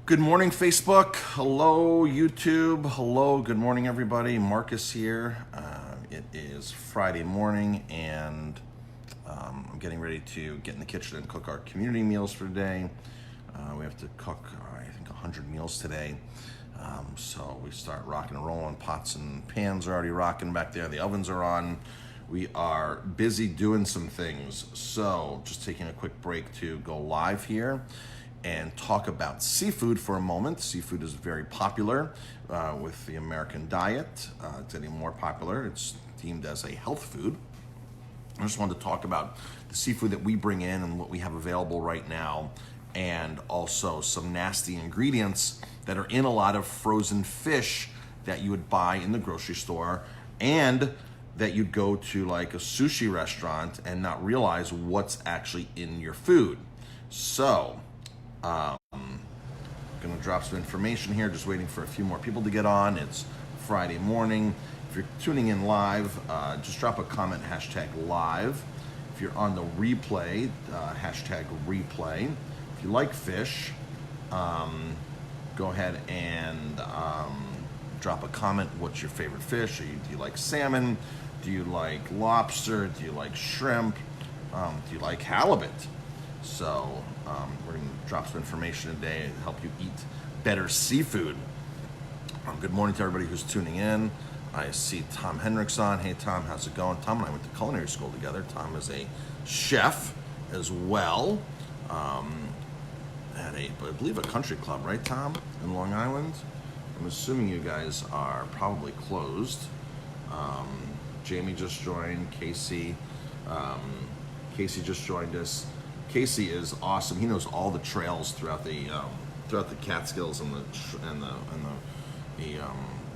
Good morning, Facebook. Hello, YouTube. Hello, good morning, everybody. Marcus here. It is Friday morning, and I'm getting ready to get in the kitchen and cook our community meals for today. We have to cook, I think, 100 meals today. So we start rocking and rolling. Pots and pans are already rocking back there. The ovens are on. We are busy doing some things. So just taking a quick break to go live here and talk about seafood for a moment. Seafood is very popular with the American diet. It's getting more popular. It's deemed as a health food. I just wanted to talk about the seafood that we bring in and what we have available right now, and also some nasty ingredients that are in a lot of frozen fish that you would buy in the grocery store, and that you'd go to like a sushi restaurant and not realize what's actually in your food. So, gonna drop some information here, just waiting for a few more people to get on. It's Friday morning. If you're tuning in live, just drop a comment, #live. If you're on the replay, #replay. If you like fish, go ahead and drop a comment. What's your favorite fish? Do you like salmon? Do you like lobster? Do you like shrimp? Do you like halibut? So we're going to drop some information today to help you eat better seafood. Good morning to everybody who's tuning in. I see Tom Hendricks on. Hey Tom, how's it going? Tom and I went to culinary school together. Tom is a chef as well at I believe a country club, right Tom, in Long Island? I'm assuming you guys are probably closed. Jamie just joined. Casey just joined us. Casey is awesome. He knows all the trails throughout the Catskills and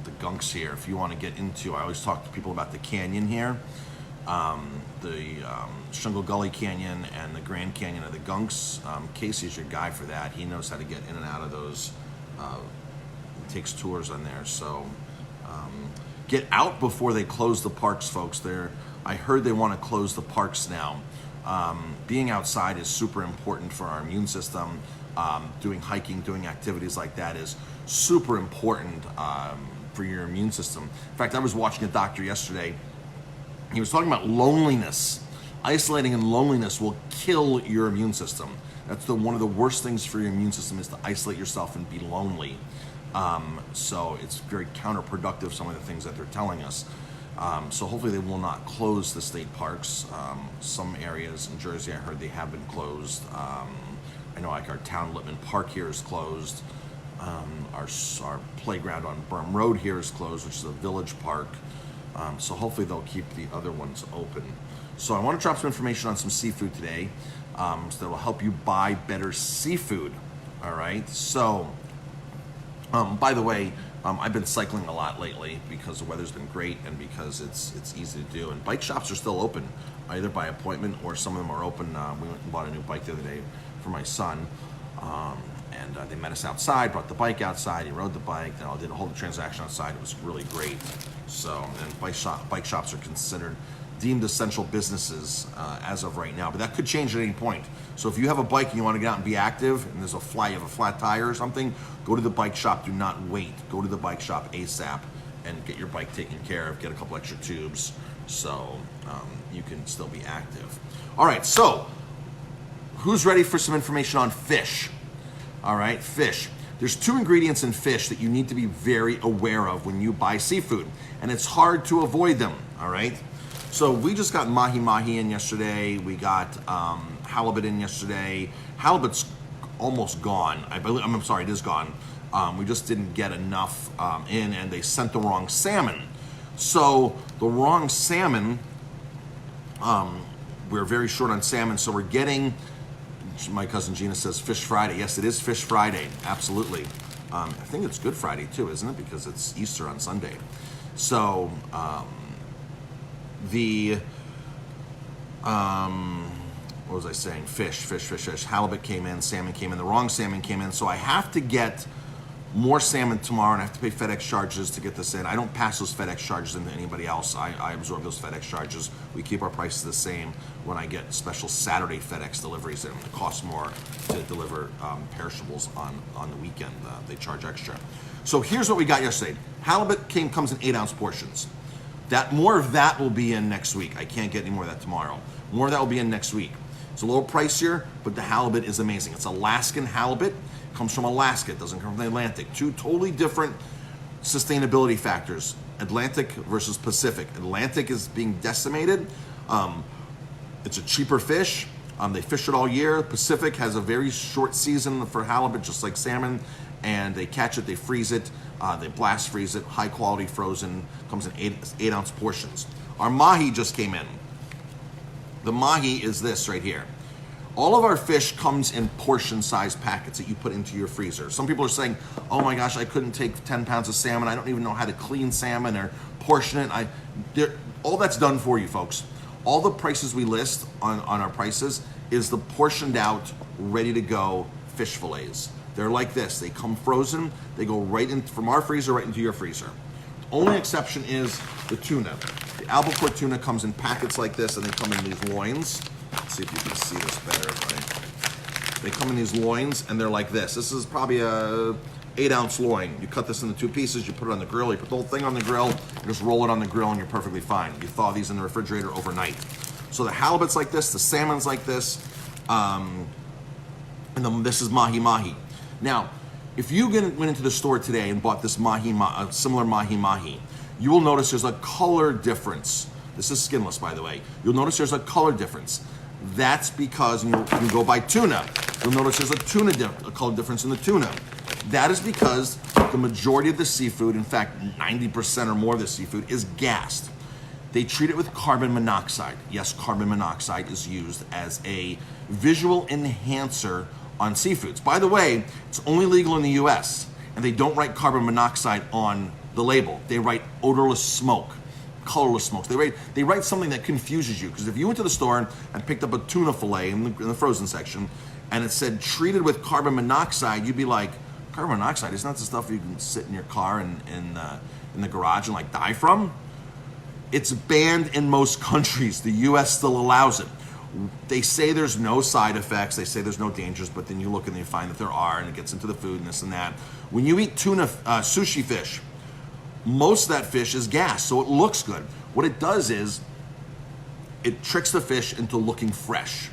the gunks here. If you want to get into, I always talk to people about the canyon here, the Shingle Gully Canyon and the Grand Canyon of the gunks. Casey's your guy for that. He knows how to get in and out of those. Takes tours on there. So get out before they close the parks, folks. I heard they want to close the parks now. Being outside is super important for our immune system. Doing hiking, doing activities like that is super important for your immune system. In fact, I was watching a doctor yesterday. He was talking about loneliness. Isolating and loneliness will kill your immune system. That's one of the worst things for your immune system, is to isolate yourself and be lonely. So it's very counterproductive, some of the things that they're telling us. So hopefully they will not close the state parks. Some areas in Jersey, I heard they have been closed. I know like our town Lippman Park here is closed. Our playground on Burm Road here is closed, which is a village park. So hopefully they'll keep the other ones open. So I want to drop some information on some seafood today, so that will help you buy better seafood. All right. So, by the way, I've been cycling a lot lately because the weather's been great and because it's easy to do. And bike shops are still open, either by appointment or some of them are open. We went and bought a new bike the other day for my son, and they met us outside, brought the bike outside, he rode the bike, then I did a whole transaction outside. It was really great. So, and bike shops are considered deemed essential businesses as of right now, but that could change at any point. So if you have a bike and you want to get out and be active, and you have a flat tire or something, go to the bike shop. Do not wait. Go to the bike shop ASAP and get your bike taken care of. Get a couple extra tubes so you can still be active. All right, so who's ready for some information on fish? All right, fish. There's 2 ingredients in fish that you need to be very aware of when you buy seafood, and it's hard to avoid them. All right. So we just got mahi-mahi in yesterday. We got halibut in yesterday. Halibut's almost gone. I'm sorry, it is gone. We just didn't get enough in, and they sent the wrong salmon. So the wrong salmon, we're very short on salmon, so we're getting, my cousin Gina says Fish Friday. Yes, it is Fish Friday, absolutely. I think it's Good Friday too, isn't it? Because it's Easter on Sunday. So, what was I saying? Fish. Halibut came in, salmon came in, the wrong salmon came in. So I have to get more salmon tomorrow, and I have to pay FedEx charges to get this in. I don't pass those FedEx charges into anybody else. I absorb those FedEx charges. We keep our prices the same when I get special Saturday FedEx deliveries. It costs more to deliver perishables on the weekend. They charge extra. So here's what we got yesterday. Halibut comes in 8-ounce portions. More of that will be in next week. I can't get any more of that tomorrow. More of that will be in next week. It's a little pricier, but the halibut is amazing. It's Alaskan halibut. It comes from Alaska. It doesn't come from the Atlantic. Two totally different sustainability factors. Atlantic versus Pacific. Atlantic is being decimated. It's a cheaper fish. They fish it all year. Pacific has a very short season for halibut, just like salmon. And they catch it, they freeze it, they blast freeze it, high quality frozen, comes in 8-ounce portions. Our mahi just came in. The mahi is this right here. All of our fish comes in portion size packets that you put into your freezer. Some people are saying, oh my gosh, I couldn't take 10 pounds of salmon. I don't even know how to clean salmon or portion it. All that's done for you, folks. All the prices we list on our prices is the portioned out, ready to go fish fillets. They're like this. They come frozen. They go right in from our freezer right into your freezer. The only exception is the tuna. The albacore tuna comes in packets like this, and they come in these loins. Let's see if you can see this better. Right? They come in these loins, and they're like this. This is probably a 8-ounce loin. You cut this into 2 pieces. You put it on the grill. You put the whole thing on the grill. You just roll it on the grill, and you're perfectly fine. You thaw these in the refrigerator overnight. So the halibut's like this. The salmon's like this. And then this is mahi-mahi. Now, if you went into the store today and bought this similar mahi-mahi, you will notice there's a color difference. This is skinless, by the way. You'll notice there's a color difference. That's because, you can go buy tuna. You'll notice there's a color difference in the tuna. That is because the majority of the seafood, in fact, 90% or more of the seafood, is gassed. They treat it with carbon monoxide. Yes, carbon monoxide is used as a visual enhancer on seafoods. By the way, it's only legal in the US, and they don't write carbon monoxide on the label. They write odorless smoke, colorless smokes. They write something that confuses you, because if you went to the store and picked up a tuna fillet in the frozen section, and it said treated with carbon monoxide, you'd be like, carbon monoxide, isn't that the stuff you can sit in your car in the garage and like die from? It's banned in most countries. The US still allows it. They say there's no side effects, they say there's no dangers, but then you look and you find that there are, and it gets into the food and this and that. When you eat tuna, sushi fish, most of that fish is gas, so it looks good. What it does is, it tricks the fish into looking fresh.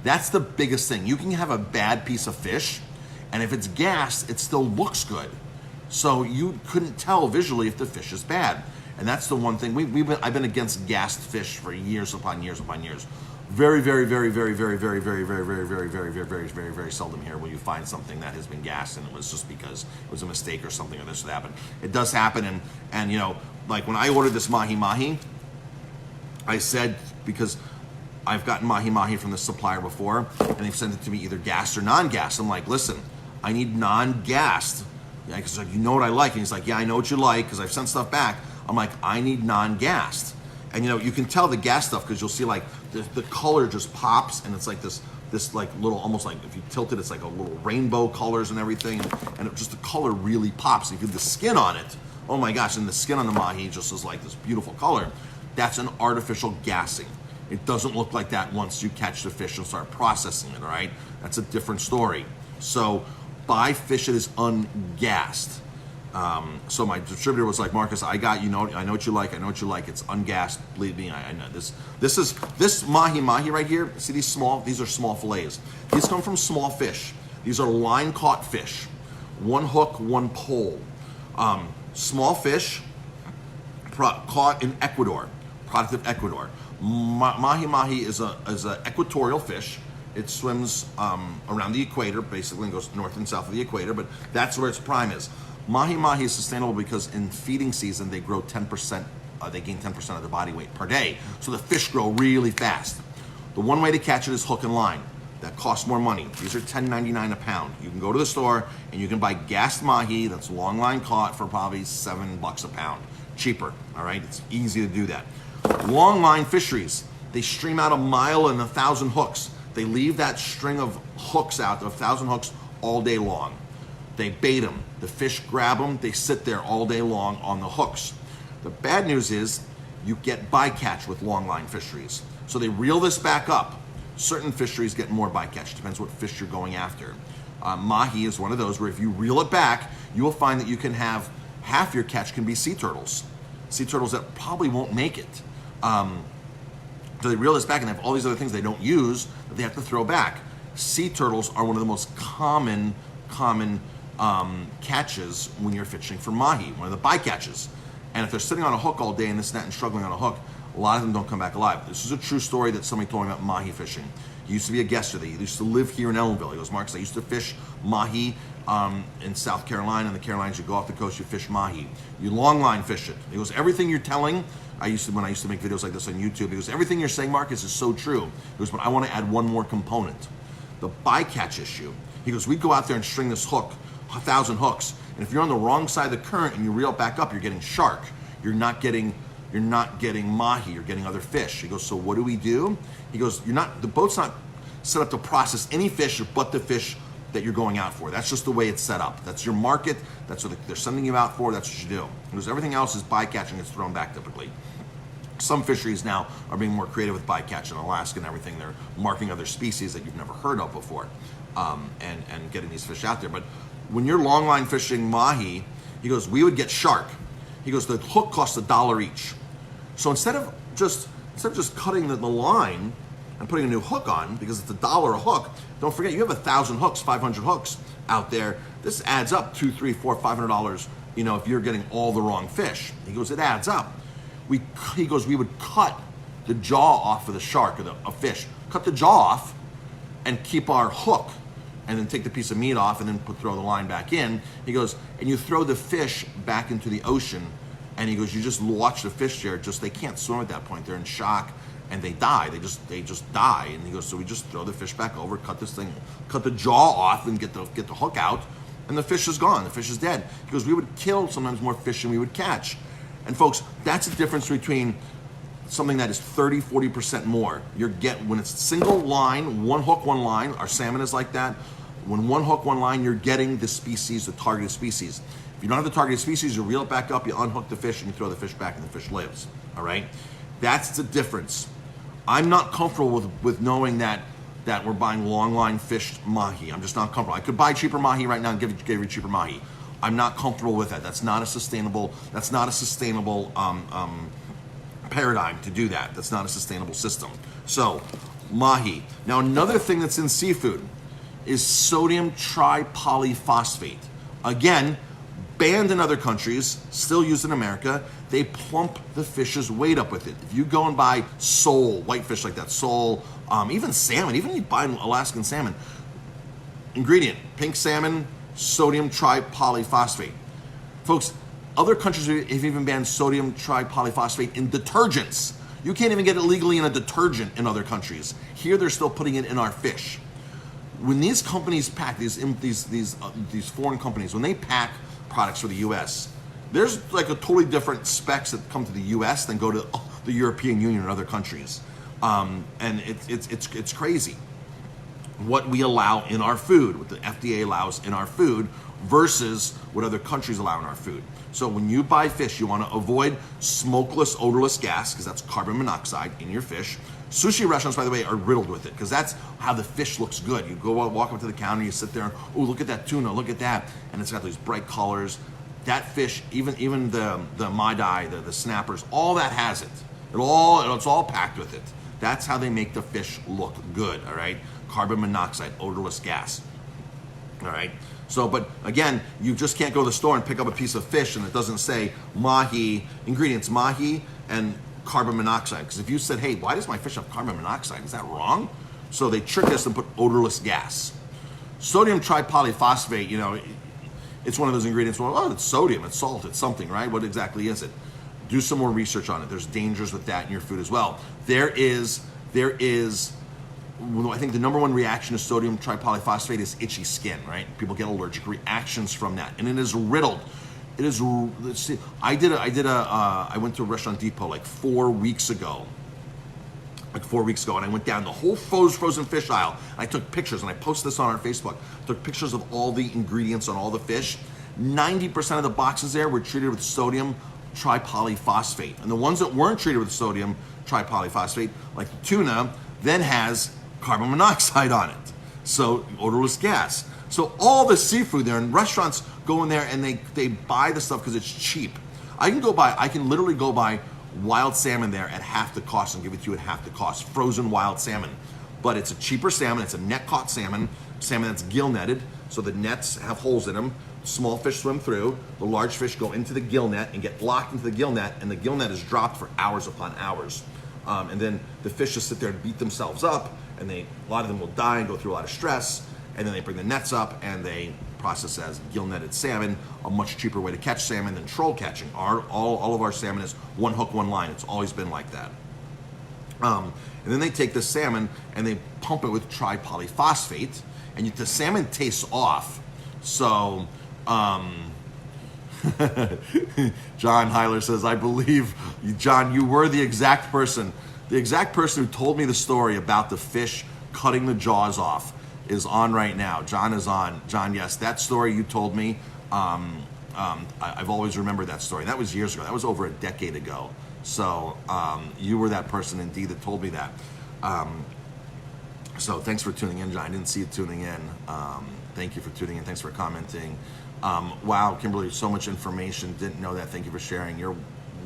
That's the biggest thing. You can have a bad piece of fish, and if it's gassed, it still looks good. So you couldn't tell visually if the fish is bad. And that's the one thing, I've been against gassed fish for years upon years upon years. Very, very, very, very, very, very, very, very, very, very, very, very, very, very, very seldom here will you find something that has been gassed and it was just because it was a mistake or something or this or that. But it does happen, and like when I ordered this mahi-mahi, I said, because I've gotten mahi-mahi from the supplier before, and they've sent it to me either gassed or non-gassed. I'm like, listen, I need non-gassed. Yeah, because like, you know what I like? And he's like, yeah, I know what you like, because I've sent stuff back. I'm like, I need non-gassed. And you can tell the gas stuff because you'll see like the color just pops, and it's like this like little, almost like if you tilt it, it's like a little rainbow colors and everything, and just the color really pops. If you have the skin on it, oh my gosh, and the skin on the mahi just is like this beautiful color. That's an artificial gassing. It doesn't look like that once you catch the fish and start processing it, all right? That's a different story. So buy fish that is ungassed. So my distributor was like, Marcus, I know what you like. I know what you like. It's ungassed. Believe me, I know this. This mahi-mahi right here. See these are small fillets. These come from small fish. These are line caught fish. One hook, one pole. Small fish caught in Ecuador, product of Ecuador. Mahi-mahi is a equatorial fish. It swims around the equator, basically, and goes north and south of the equator, but that's where its prime is. Mahi-mahi is sustainable because in feeding season, they grow 10%, they gain 10% of their body weight per day. So the fish grow really fast. The one way to catch it is hook and line. That costs more money. These are $10.99 a pound. You can go to the store and you can buy gassed mahi that's long line caught for probably $7 a pound. Cheaper, all right? It's easy to do that. Long line fisheries, they stream out 1 mile and 1,000 hooks. They leave that string of hooks out, 1,000 hooks, all day long. They bait them. The fish grab them. They sit there all day long on the hooks. The bad news is you get bycatch with longline fisheries. So they reel this back up. Certain fisheries get more bycatch. Depends what fish you're going after. Mahi is one of those where if you reel it back, you will find that you can have half your catch can be sea turtles. Sea turtles that probably won't make it. So they reel this back and have all these other things they don't use that they have to throw back. Sea turtles are one of the most common catches when you're fishing for mahi, one of the bycatches. And if they're sitting on a hook all day in this net and struggling on a hook, a lot of them don't come back alive. This is a true story that somebody told me about mahi fishing. He used to be a guest there. He used to live here in Ellenville. He goes, Marcus, I used to fish mahi in South Carolina. In the Carolinas, you go off the coast, you fish mahi. You long line fish it. He goes, everything you're telling, when I used to make videos like this on YouTube, he goes, everything you're saying, Marcus, is so true. He goes, but I want to add one more component, the bycatch issue. He goes, we go out there and string this hook, 1,000 hooks, and if you're on the wrong side of the current and you reel it back up, you're getting shark. You're not getting mahi, you're getting other fish. He goes, so what do we do? He goes, the boat's not set up to process any fish but the fish that you're going out for. That's just the way it's set up. That's your market. That's what they're sending you out for. That's what you do. He goes, everything else is bycatch and gets thrown back typically. Some fisheries now are being more creative with bycatch in Alaska and everything. They're marking other species that you've never heard of before and getting these fish out there. But when you're longline fishing mahi, he goes, we would get shark. He goes, the hook costs $1 each. So instead of just cutting the line and putting a new hook on, because it's $1 a hook, don't forget you have 1,000 hooks, 500 hooks out there. This adds up $200, $300, $400, $500. If you're getting all the wrong fish. He goes, it adds up. He goes, we would cut the jaw off of the shark or a fish, cut the jaw off, and keep our hook, and then take the piece of meat off, and then throw the line back in. He goes, and you throw the fish back into the ocean, and he goes, you just watch the fish there. They can't swim at that point. They're in shock, and they die. They just die. And he goes, so we just throw the fish back over, cut the jaw off, and get the hook out, and the fish is gone. The fish is dead. He goes, we would kill sometimes more fish than we would catch. And folks, that's the difference between something that is 30, 40% more. When it's single line, one hook, one line, our salmon is like that. When one hook, one line, you're getting the species, the targeted species. If you don't have the targeted species, you reel it back up, you unhook the fish, and you throw the fish back, and the fish lives. All right? That's the difference. I'm not comfortable with knowing that we're buying long line fished mahi. I'm just not comfortable. I could buy cheaper mahi right now and give you cheaper mahi. I'm not comfortable with that. That's not a sustainable paradigm to do that. That's not a sustainable system. So, mahi. Now, another thing that's in seafood is sodium tripolyphosphate. Again, banned in other countries, still used in America. They plump the fish's weight up with it. If you go and buy sole, whitefish like that, sole, even salmon, even if you buy Alaskan salmon, ingredient, pink salmon, sodium tripolyphosphate. Folks, other countries have even banned sodium tripolyphosphate in detergents. You can't even get it legally in a detergent in other countries. Here, they're still putting it in our fish. When these companies pack, these foreign companies, when they pack products for the U.S., there's like a totally different specs that come to the U.S. than go to the European Union and other countries, and it's crazy what we allow in our food, what the FDA allows in our food versus what other countries allow in our food. So when you buy fish, you want to avoid smokeless, odorless gas, because that's carbon monoxide in your fish. Sushi restaurants, by the way, are riddled with it, because that's how the fish looks good. You go walk up to the counter, you sit there, and, oh, look at that tuna, look at that, and it's got these bright colors. That fish, even the maidai, the snappers, all that has it. It's all packed with it. That's how they make the fish look good, all right? Carbon monoxide, odorless gas, all right? So, but again, you just can't go to the store and pick up a piece of fish and it doesn't say mahi, ingredients mahi and carbon monoxide. Because if you said, hey, why does my fish have carbon monoxide? Is that wrong? So they trick us and put odorless gas. Sodium tripolyphosphate, it's one of those ingredients, it's sodium, it's salt, it's something, right? What exactly is it? Do some more research on it. There's dangers with that in your food as well. There is, I think the number one reaction to sodium tripolyphosphate is itchy skin, right? People get allergic reactions from that, and it is riddled. It is. I went to a Restaurant Depot like 4 weeks ago. like 4 weeks ago, and I went down the whole frozen fish aisle. I took pictures, and I posted this on our Facebook. Took pictures of all the ingredients on all the fish. 90% of the boxes there were treated with sodium tripolyphosphate. And the ones that weren't treated with sodium tripolyphosphate, like the tuna, then has carbon monoxide on it. So odorless gas. So all the seafood there, and restaurants go in there and they buy the stuff because it's cheap. I can literally go buy wild salmon there at half the cost and give it to you at half the cost, frozen wild salmon. But it's a cheaper salmon, it's a net caught salmon that's gill netted, so the nets have holes in them. Small fish swim through, the large fish go into the gill net and get locked into the gill net, and the gill net is dropped for hours upon hours. And then the fish just sit there and beat themselves up, and a lot of them will die and go through a lot of stress, and then they bring the nets up and they process as gill netted salmon, a much cheaper way to catch salmon than troll catching. All of our salmon is one hook, one line. It's always been like that. And then they take the salmon and they pump it with tripolyphosphate, and the salmon tastes off. So, John Heiler says, I believe, John, you were the exact person who told me the story about the fish cutting the jaws off is on right now. John is on. John, yes, that story you told me, I've always remembered that story. That was years ago. That was over a decade ago. So you were that person indeed that told me that. So thanks for tuning in, John. I didn't see you tuning in. Thank you for tuning in. Thanks for commenting. Wow, Kimberly, so much information. Didn't know that. Thank you for sharing. You're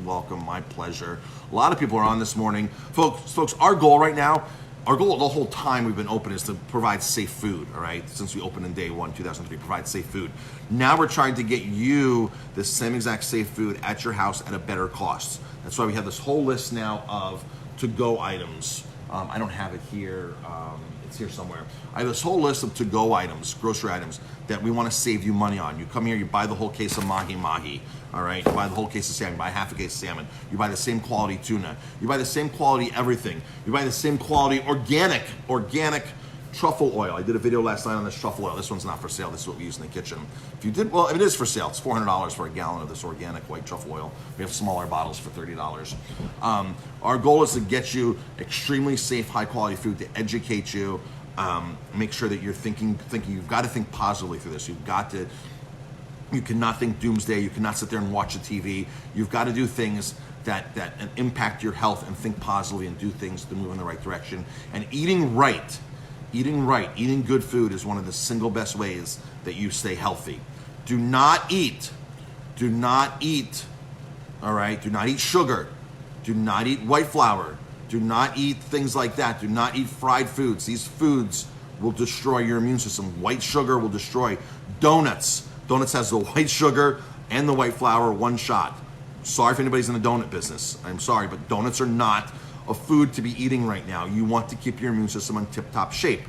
welcome. My pleasure. A lot of people are on this morning. Folks, our goal right now, our goal the whole time we've been open is to provide safe food, all right? Since we opened in day 1, 2003, provide safe food. Now we're trying to get you the same exact safe food at your house at a better cost. That's why we have this whole list now of to-go items. I don't have it here. It's here somewhere. I have this whole list of to-go items, grocery items, that we want to save you money on. You come here, you buy the whole case of mahi-mahi, all right? You buy the whole case of salmon, you buy half a case of salmon. You buy the same quality tuna. You buy the same quality everything. You buy the same quality organic truffle oil. I did a video last night on this truffle oil. This one's not for sale. This is what we use in the kitchen. If it is for sale. It's $400 for a gallon of this organic white truffle oil. We have smaller bottles for $30. Our goal is to get you extremely safe, high quality food, to educate you, make sure that you're thinking. You've got to think positively through this. You cannot think doomsday. You cannot sit there and watch the TV. You've got to do things that impact your health and think positively and do things to move in the right direction. And eating good food is one of the single best ways that you stay healthy. Do not eat, all right? Do not eat sugar. Do not eat white flour. Do not eat things like that. Do not eat fried foods. These foods will destroy your immune system. White sugar will destroy. Donuts has the white sugar and the white flour, one shot. Sorry if anybody's in the donut business. I'm sorry, but donuts are not a food to be eating right now. You want to keep your immune system in tip-top shape.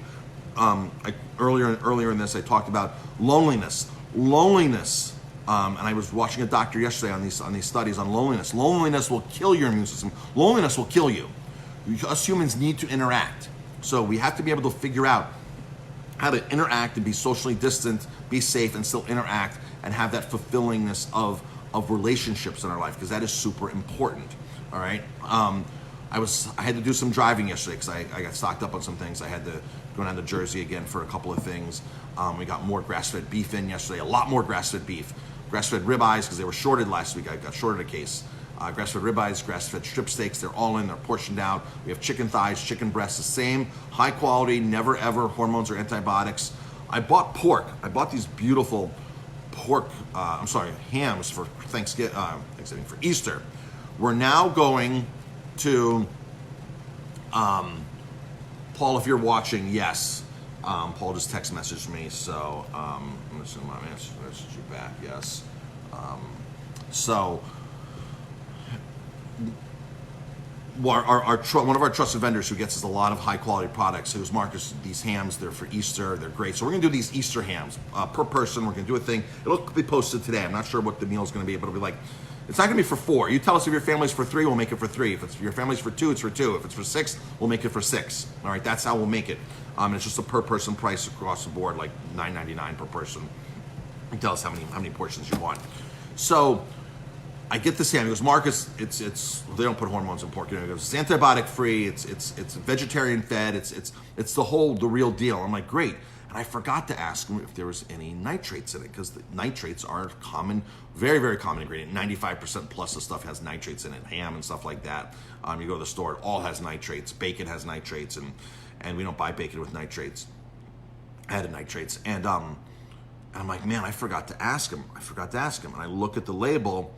Earlier in this, I talked about loneliness. And I was watching a doctor yesterday on these studies on loneliness. Loneliness will kill your immune system. Loneliness will kill you. Us humans need to interact. So we have to be able to figure out how to interact and be socially distant, be safe, and still interact and have that fulfillingness of relationships in our life, because that is super important. All right. I had to do some driving yesterday because I got stocked up on some things. I had to go down to Jersey again for a couple of things. We got more grass-fed beef in yesterday, a lot more grass-fed beef. Grass-fed ribeyes, because they were shorted last week. I got shorted a case. Grass-fed ribeyes, grass-fed strip steaks, they're all in, they're portioned out. We have chicken thighs, chicken breasts, the same, high quality, never ever hormones or antibiotics. I bought pork. I bought these beautiful hams for Thanksgiving, for Easter. We're now going to, Paul, if you're watching, yes. Paul just text messaged me, so I'm going to send my message you back, yes. One of our trusted vendors who gets us a lot of high quality products, who's Marcus, these hams, they're for Easter, they're great. So we're gonna do these Easter hams per person. We're gonna do a thing. It'll be posted today. I'm not sure what the meal's gonna be, but it'll be like, it's not gonna be for 4. You tell us if your family's for 3, we'll make it for 3. If your family's for 2, it's for 2. If it's for 6, we'll make it for 6. All right, that's how we'll make it. And it's just a per person price across the board, like $9.99 per person. You tell us how many portions you want. So I get this ham. He goes, Marcus, it's they don't put hormones in pork. He goes, it's antibiotic free. It's vegetarian fed. It's the real deal. I'm like, great. And I forgot to ask him if there was any nitrates in it, because the nitrates are a common, very, very common ingredient. 95% plus of stuff has nitrates in it. Ham and stuff like that. You go to the store, it all has nitrates. Bacon has nitrates, and we don't buy bacon with nitrates, added nitrates. And I'm like, man, I forgot to ask him. And I look at the label,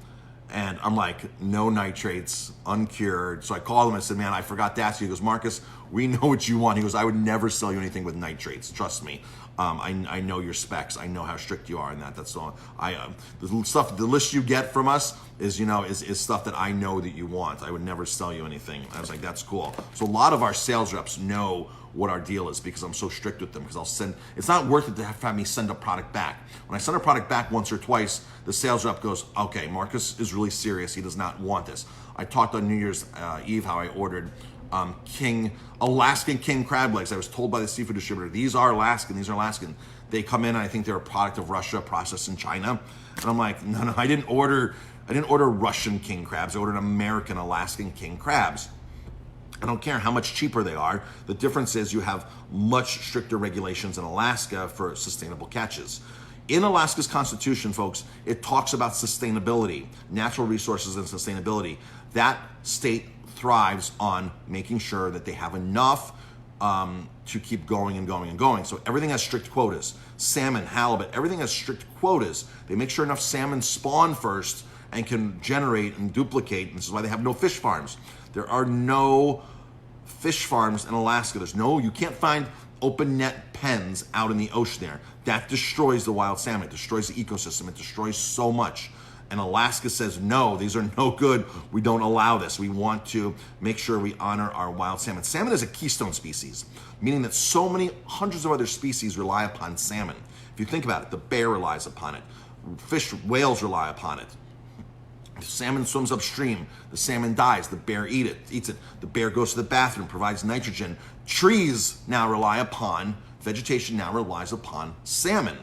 and I'm like, no nitrates, uncured. So I called him. I said, man, I forgot to ask you. He goes, Marcus, we know what you want. He goes, I would never sell you anything with nitrates. Trust me. I know your specs. I know how strict you are in that. That's all. The list you get from us is stuff that I know that you want. I would never sell you anything. I was like, that's cool. So a lot of our sales reps know what our deal is, because I'm so strict with them, because it's not worth it to have me send a product back. When I send a product back once or twice, the sales rep goes, okay, Marcus is really serious. He does not want this. I talked on New Year's Eve how I ordered Alaskan king crab legs. I was told by the seafood distributor, these are Alaskan. They come in, and I think they're a product of Russia, processed in China. And I'm like, no, I didn't order Russian king crabs. I ordered American Alaskan king crabs. I don't care how much cheaper they are. The difference is you have much stricter regulations in Alaska for sustainable catches. In Alaska's constitution, folks, it talks about sustainability, natural resources and sustainability. That state thrives on making sure that they have enough to keep going and going and going. So everything has strict quotas. Salmon, halibut, everything has strict quotas. They make sure enough salmon spawn first and can generate and duplicate. And this is why they have no fish farms. There are no fish farms in Alaska. You can't find open net pens out in the ocean there. That destroys the wild salmon. It destroys the ecosystem. It destroys so much. And Alaska says, no, these are no good. We don't allow this. We want to make sure we honor our wild salmon. Salmon is a keystone species, meaning that so many hundreds of other species rely upon salmon. If you think about it, the bear relies upon it. Whales rely upon it. If salmon swims upstream, the salmon dies, the bear eats it. The bear goes to the bathroom, provides nitrogen. Vegetation now relies upon salmon.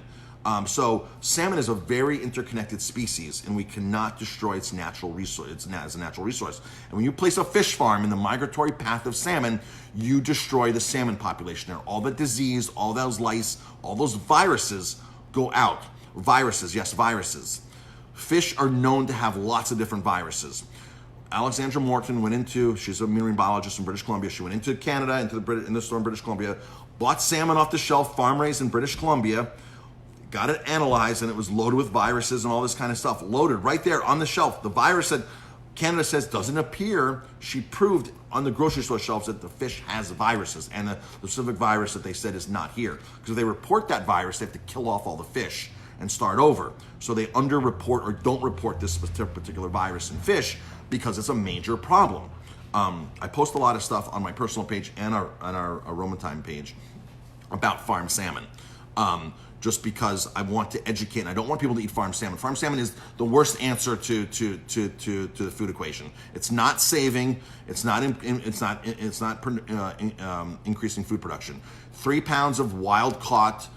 So salmon is a very interconnected species, and we cannot destroy its natural resource. It's a natural resource. And when you place a fish farm in the migratory path of salmon, you destroy the salmon population there. All the disease, all those lice, all those viruses go out. Viruses, yes, viruses. Fish are known to have lots of different viruses. Alexandra Morton she's a marine biologist in British Columbia. She went into Canada, in the store in British Columbia, bought salmon off the shelf, farm raised in British Columbia, got it analyzed, and it was loaded with viruses and all this kind of stuff. Loaded right there on the shelf. The virus that Canada says doesn't appear, she proved on the grocery store shelves that the fish has viruses, and the specific virus that they said is not here. Because if they report that virus, they have to kill off all the fish and start over. So they underreport or don't report this particular virus in fish because it's a major problem. I post a lot of stuff on my personal page and our Roma Time page about farm salmon. Just because I want to educate, and I don't want people to eat farm salmon. Farm salmon is the worst answer to the food equation. It's not saving. It's not increasing food production. 3 pounds of wild caught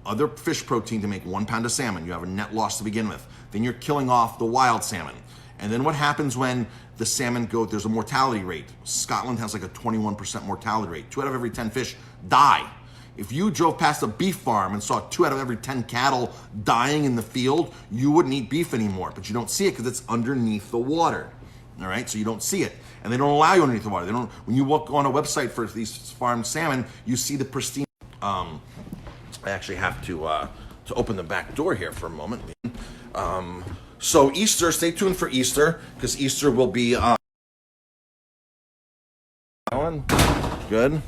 other fish protein to make 1 pound of salmon. You have a net loss to begin with. Then you're killing off the wild salmon. And then what happens when the salmon there's a mortality rate. Scotland has like a 21% mortality rate. 2 out of every 10 fish die. If you drove past a beef farm and saw 2 out of every 10 cattle dying in the field, you wouldn't eat beef anymore, but you don't see it because it's underneath the water. All right, so you don't see it. And they don't allow you underneath the water. When you look on a website for these farmed salmon, you see the pristine. I actually have to open the back door here for a moment. So Easter, stay tuned for Easter, because Easter will be good.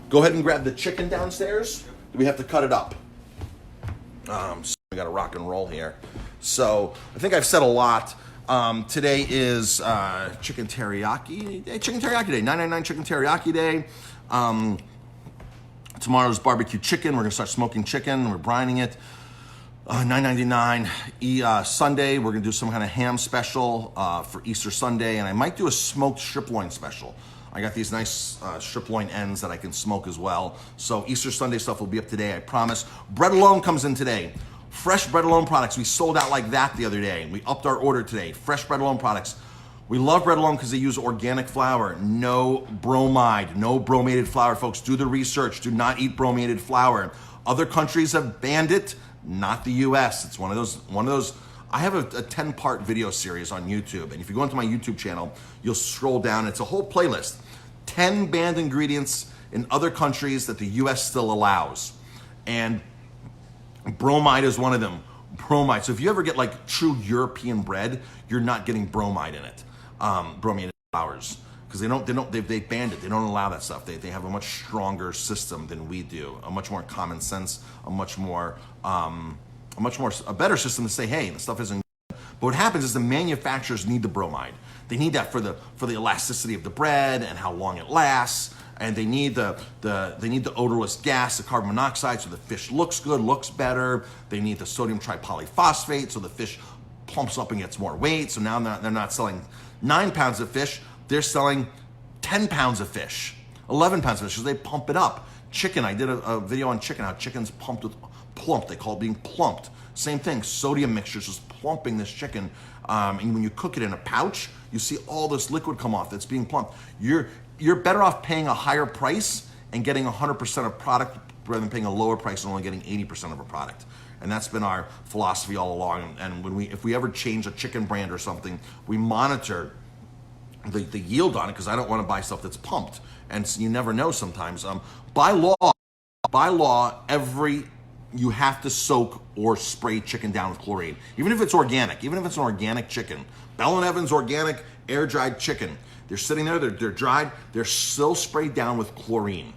Go ahead and grab the chicken downstairs. We have to cut it up. So we got to rock and roll here. So I think I've said a lot. Today is chicken teriyaki day. Chicken teriyaki day. $9.99 chicken teriyaki day. Tomorrow's barbecue chicken. We're gonna start smoking chicken. We're brining it. $9.99. Sunday, we're gonna do some kind of ham special for Easter Sunday, and I might do a smoked strip loin special. I got these nice strip loin ends that I can smoke as well. So Easter Sunday stuff will be up today, I promise. Bread alone comes in today. Fresh bread alone products, we sold out like that the other day. We upped our order today. Fresh bread alone products. We love bread alone because they use organic flour, no bromide, no bromated flour. Folks, do the research. Do not eat bromated flour. Other countries have banned it, not the US. It's one of those. I have a 10-part video series on YouTube, and if you go into my YouTube channel, you'll scroll down. It's a whole playlist. 10 banned ingredients in other countries that the US still allows. And bromide is one of them. Bromide. So if you ever get like true European bread, you're not getting bromide in it. Bromated flours, because they banned it. They don't allow that stuff. They have a much stronger system than we do, a much more common sense, a better system to say, hey, the stuff isn't good. But what happens is the manufacturers need the bromide. They need that for the elasticity of the bread and how long it lasts, and they need the odorless gas, the carbon monoxide, so the fish looks good, looks better. They need the sodium tripolyphosphate, so the fish plumps up and gets more weight. So now they're not selling 9 pounds of fish, they're selling 10 pounds of fish, 11 pounds of fish, because they pump it up. Chicken, I did a video on chicken, how chicken's plumped. They call it being plumped. Same thing, sodium mixtures, just plumping this chicken. And when you cook it in a pouch, you see all this liquid come off that's being plumped. You're better off paying a higher price and getting 100% of product rather than paying a lower price and only getting 80% of a product. And that's been our philosophy all along. And if we ever change a chicken brand or something, we monitor the yield on it, because I don't want to buy stuff that's pumped. And you never know sometimes. By law, you have to soak or spray chicken down with chlorine, even if it's organic, even if it's an organic chicken. Bell & Evans organic air-dried chicken. They're sitting there, they're dried, they're still sprayed down with chlorine.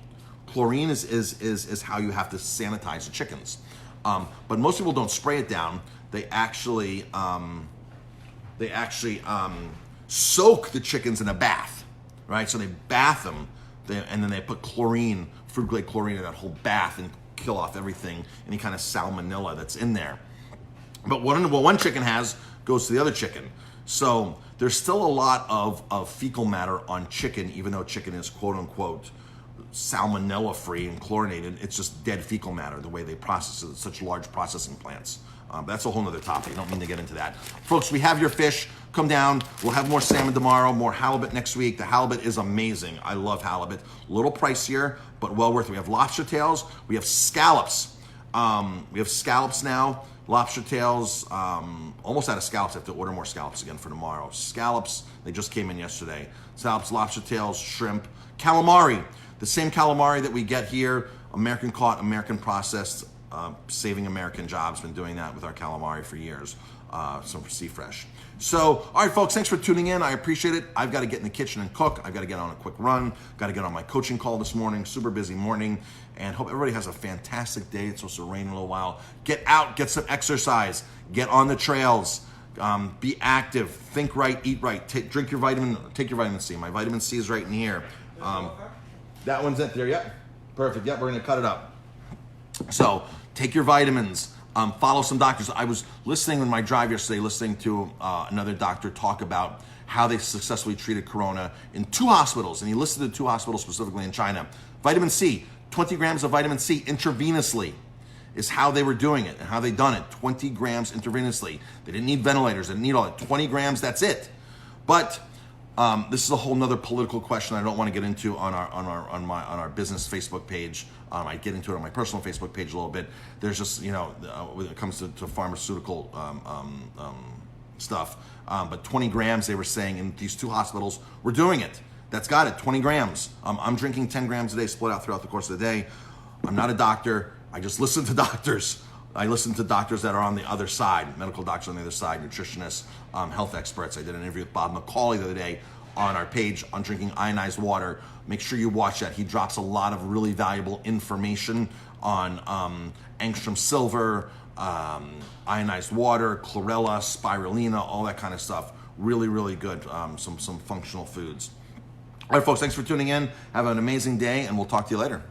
Chlorine is how you have to sanitize the chickens. But most people don't spray it down. They actually soak the chickens in a bath, right? So they bath them, and then they put chlorine, food-grade chlorine, in that whole bath and kill off everything, any kind of salmonella that's in there. But what one chicken has goes to the other chicken. So there's still a lot of fecal matter on chicken, even though chicken is quote-unquote salmonella free and chlorinated. It's just dead fecal matter, the way they process it at such large processing plants. That's a whole nother topic. I don't mean to get into that. Folks, we have your fish. Come down. We'll have more salmon tomorrow, more halibut next week. The halibut is amazing. I love halibut. A little pricier, but well worth it. We have lobster tails. We have scallops. We have scallops now. Lobster tails. Almost out of scallops. I have to order more scallops again for tomorrow. Scallops, they just came in yesterday. Scallops, lobster tails, shrimp, calamari. The same calamari that we get here, American caught, American processed, saving American jobs. Been doing that with our calamari for years. Some Sea Fresh. So, all right, folks, thanks for tuning in. I appreciate it. I've got to get in the kitchen and cook. I've got to get on a quick run. Got to get on my coaching call this morning. Super busy morning. And hope everybody has a fantastic day. It's supposed to rain in a little while. Get out, get some exercise. Get on the trails. Be active. Think right, eat right. Take your vitamin C. My vitamin C is right in here. That one's it there. Yep. Perfect. Yep, we're going to cut it up. So take your vitamins. Follow some doctors. I was listening on my drive yesterday, listening to another doctor talk about how they successfully treated corona in 2 hospitals. And he listed the 2 hospitals specifically in China. Vitamin C, 20 grams of vitamin C intravenously is how they were doing it and how they done it. 20 grams intravenously. They didn't need ventilators. They didn't need all that. 20 grams, that's it. But this is a whole nother political question I don't want to get into on our business Facebook page. I get into it on my personal Facebook page a little bit. There's just, when it comes to pharmaceutical stuff. But 20 grams, they were saying in these 2 hospitals, we're doing it. That's got it, 20 grams. I'm drinking 10 grams a day, split out throughout the course of the day. I'm not a doctor. I just listen to doctors. I listen to doctors that are on the other side, medical doctors on the other side, nutritionists, health experts. I did an interview with Bob McCauley the other day on our page on drinking ionized water. Make sure you watch that. He drops a lot of really valuable information on angstrom silver, ionized water, chlorella, spirulina, all that kind of stuff. Really, really good. Some functional foods. All right, folks, thanks for tuning in. Have an amazing day, and we'll talk to you later.